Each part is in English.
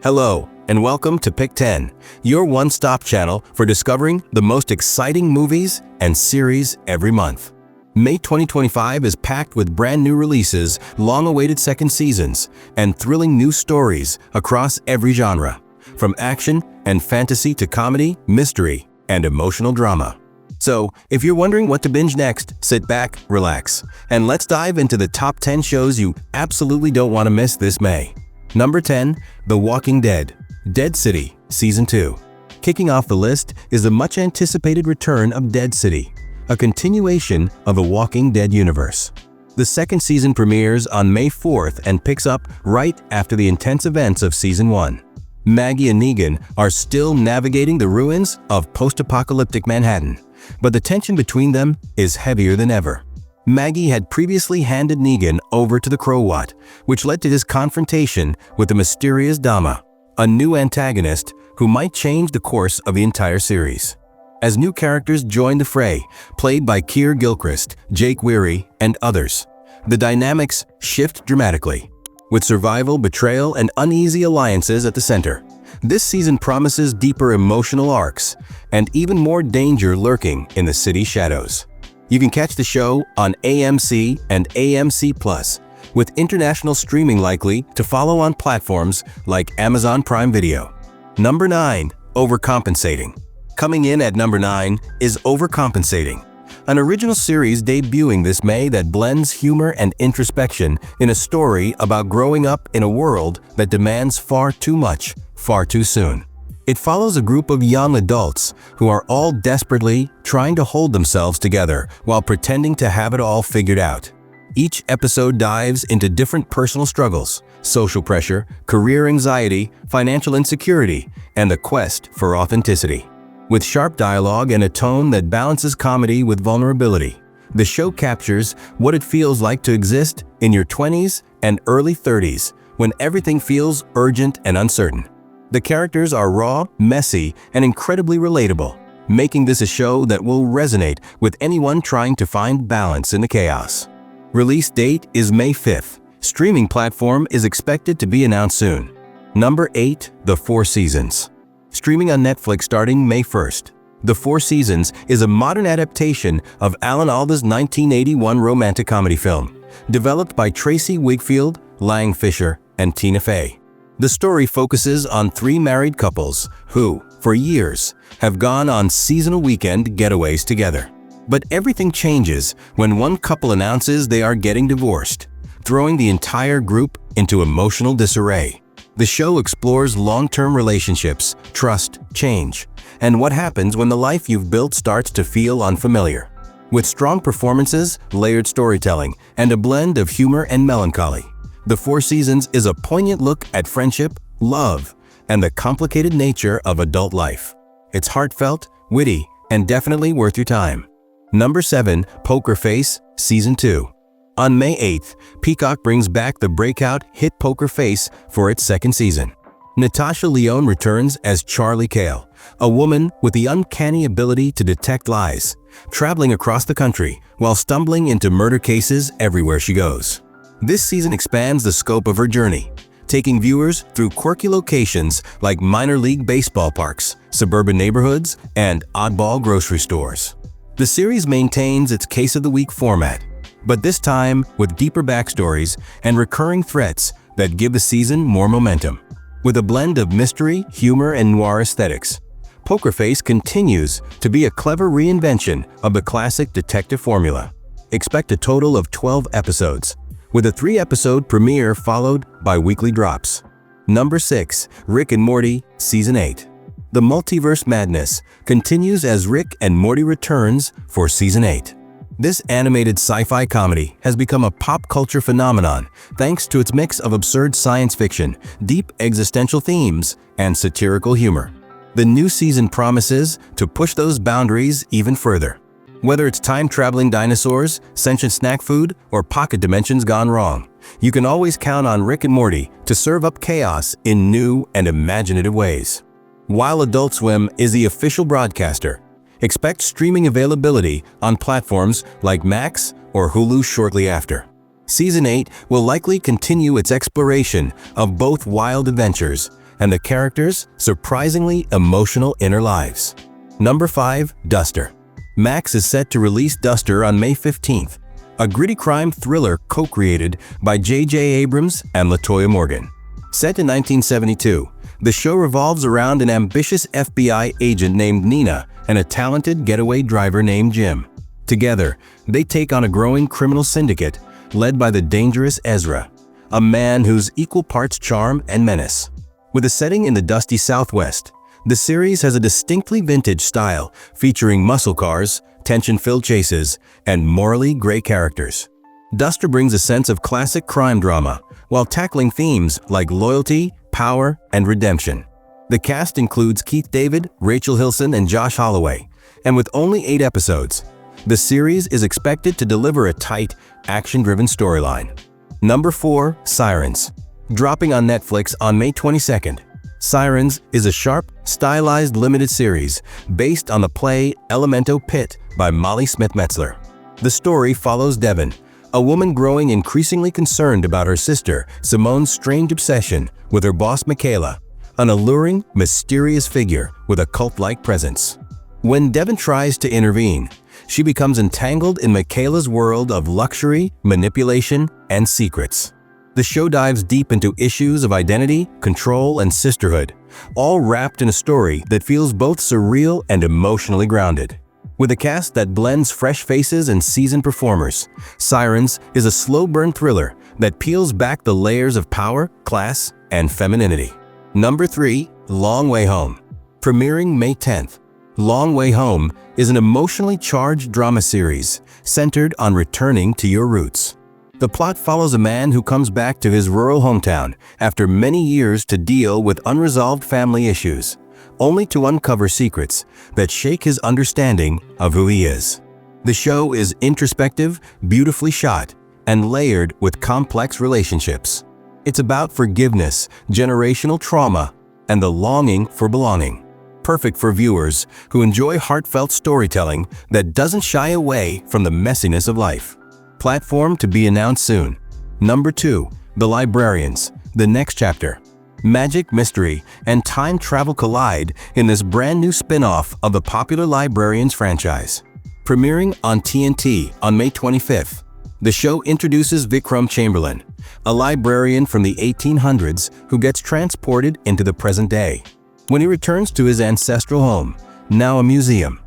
Hello, and welcome to Pick 10, your one-stop channel for discovering the most exciting movies and series every month. May 2025 is packed with brand new releases, long-awaited second seasons, and thrilling new stories across every genre, from action and fantasy to comedy, mystery, and emotional drama. So, if you're wondering what to binge next, sit back, relax, and let's dive into the top 10 shows you absolutely don't want to miss this May. Number 10, The Walking Dead, Dead City, Season 2. Kicking off the list is the much-anticipated return of Dead City, a continuation of the Walking Dead universe. The second season premieres on May 4th and picks up right after the intense events of Season 1. Maggie and Negan are still navigating the ruins of post-apocalyptic Manhattan, but the tension between them is heavier than ever. Maggie had previously handed Negan over to the Crow-Wat, which led to his confrontation with the mysterious Dama, a new antagonist who might change the course of the entire series. As new characters join the fray, played by Keir Gilchrist, Jake Weary, and others, the dynamics shift dramatically. With survival, betrayal, and uneasy alliances at the center, this season promises deeper emotional arcs and even more danger lurking in the city's shadows. You can catch the show on AMC and AMC+, with international streaming likely to follow on platforms like Amazon Prime Video. Number 9. Overcompensating. Coming in at number 9 is Overcompensating, an original series debuting this May that blends humor and introspection in a story about growing up in a world that demands far too much, far too soon. It follows a group of young adults who are all desperately trying to hold themselves together while pretending to have it all figured out. Each episode dives into different personal struggles, social pressure, career anxiety, financial insecurity, and the quest for authenticity. With sharp dialogue and a tone that balances comedy with vulnerability, the show captures what it feels like to exist in your 20s and early 30s when everything feels urgent and uncertain. The characters are raw, messy, and incredibly relatable, making this a show that will resonate with anyone trying to find balance in the chaos. Release date is May 5th. Streaming platform is expected to be announced soon. Number 8, The Four Seasons. Streaming on Netflix starting May 1st. The Four Seasons is a modern adaptation of Alan Alda's 1981 romantic comedy film, developed by Tracy Wigfield, Lang Fisher, and Tina Fey. The story focuses on three married couples who, for years, have gone on seasonal weekend getaways together. But everything changes when one couple announces they are getting divorced, throwing the entire group into emotional disarray. The show explores long-term relationships, trust, change, and what happens when the life you've built starts to feel unfamiliar. With strong performances, layered storytelling, and a blend of humor and melancholy, The Four Seasons is a poignant look at friendship, love, and the complicated nature of adult life. It's heartfelt, witty, and definitely worth your time. Number 7, Poker Face, Season 2. On May 8th, Peacock brings back the breakout hit Poker Face for its second season. Natasha Lyonne returns as Charlie Cale, a woman with the uncanny ability to detect lies, traveling across the country while stumbling into murder cases everywhere she goes. This season expands the scope of her journey, taking viewers through quirky locations like minor league baseball parks, suburban neighborhoods, and oddball grocery stores. The series maintains its Case of the Week format, but this time with deeper backstories and recurring threats that give the season more momentum. With a blend of mystery, humor, and noir aesthetics, Poker Face continues to be a clever reinvention of the classic detective formula. Expect a total of 12 episodes, with a 3-episode premiere followed by weekly drops. Number 6, Rick and Morty, Season 8. The multiverse madness continues as Rick and Morty returns for Season 8. This animated sci-fi comedy has become a pop culture phenomenon thanks to its mix of absurd science fiction, deep existential themes, and satirical humor. The new season promises to push those boundaries even further. Whether it's time-traveling dinosaurs, sentient snack food, or pocket dimensions gone wrong, you can always count on Rick and Morty to serve up chaos in new and imaginative ways. While Adult Swim is the official broadcaster, expect streaming availability on platforms like Max or Hulu shortly after. Season 8 will likely continue its exploration of both wild adventures and the characters' surprisingly emotional inner lives. Number 5. Duster. Max is set to release Duster on May 15th, a gritty crime thriller co-created by J.J. Abrams and LaToya Morgan. Set in 1972, the show revolves around an ambitious FBI agent named Nina and a talented getaway driver named Jim. Together, they take on a growing criminal syndicate led by the dangerous Ezra, a man who's equal parts charm and menace. With a setting in the dusty Southwest, the series has a distinctly vintage style featuring muscle cars, tension-filled chases, and morally gray characters. Duster brings a sense of classic crime drama while tackling themes like loyalty, power, and redemption. The cast includes Keith David, Rachel Hilson, and Josh Holloway, and with only 8 episodes, the series is expected to deliver a tight, action-driven storyline. Number 4. Sirens. Dropping on Netflix on May 22nd, Sirens is a sharp, stylized limited series based on the play Elemento Pit by Molly Smith-Metzler. The story follows Devon, a woman growing increasingly concerned about her sister Simone's strange obsession with her boss Michaela, an alluring, mysterious figure with a cult-like presence. When Devon tries to intervene, she becomes entangled in Michaela's world of luxury, manipulation, and secrets. The show dives deep into issues of identity, control, and sisterhood, all wrapped in a story that feels both surreal and emotionally grounded. With a cast that blends fresh faces and seasoned performers, Sirens is a slow-burn thriller that peels back the layers of power, class, and femininity. Number 3. Long Way Home. Premiering May 10th, Long Way Home is an emotionally charged drama series centered on returning to your roots. The plot follows a man who comes back to his rural hometown after many years to deal with unresolved family issues, only to uncover secrets that shake his understanding of who he is. The show is introspective, beautifully shot, and layered with complex relationships. It's about forgiveness, generational trauma, and the longing for belonging. Perfect for viewers who enjoy heartfelt storytelling that doesn't shy away from the messiness of life. Platform to be announced soon. Number 2. The Librarians. The Next Chapter. Magic, mystery, and time travel collide in this brand new spin-off of the popular Librarians franchise. Premiering on TNT on May 25th, the show introduces Vikram Chamberlain, a librarian from the 1800s who gets transported into the present day. When he returns to his ancestral home, now a museum,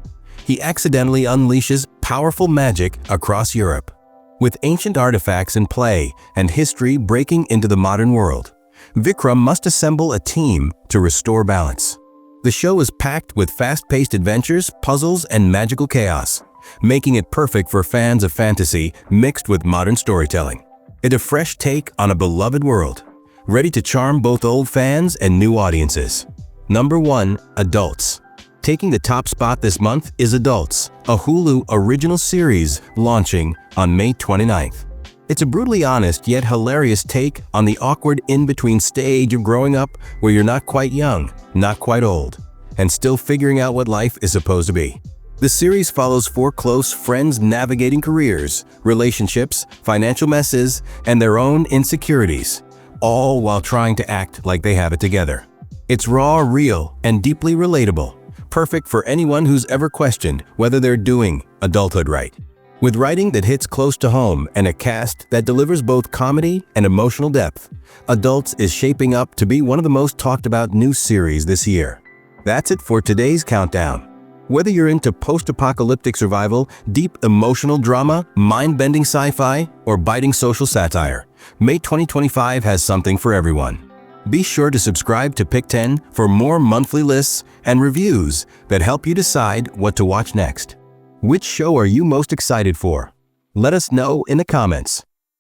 he accidentally unleashes powerful magic across Europe. With ancient artifacts in play and history breaking into the modern world, Vikram must assemble a team to restore balance. The show is packed with fast-paced adventures, puzzles, and magical chaos, making it perfect for fans of fantasy mixed with modern storytelling. It's a fresh take on a beloved world, ready to charm both old fans and new audiences. Number 1. Adults. Taking the top spot this month is Adults, a Hulu original series launching on May 29th. It's a brutally honest yet hilarious take on the awkward in-between stage of growing up where you're not quite young, not quite old, and still figuring out what life is supposed to be. The series follows 4 close friends navigating careers, relationships, financial messes, and their own insecurities, all while trying to act like they have it together. It's raw, real, and deeply relatable, perfect for anyone who's ever questioned whether they're doing adulthood right. With writing that hits close to home and a cast that delivers both comedy and emotional depth, Adults is shaping up to be one of the most talked about new series this year. That's it for today's countdown. Whether you're into post-apocalyptic survival, deep emotional drama, mind-bending sci-fi, or biting social satire, May 2025 has something for everyone. Be sure to subscribe to Pick 10 for more monthly lists and reviews that help you decide what to watch next. Which show are you most excited for? Let us know in the comments.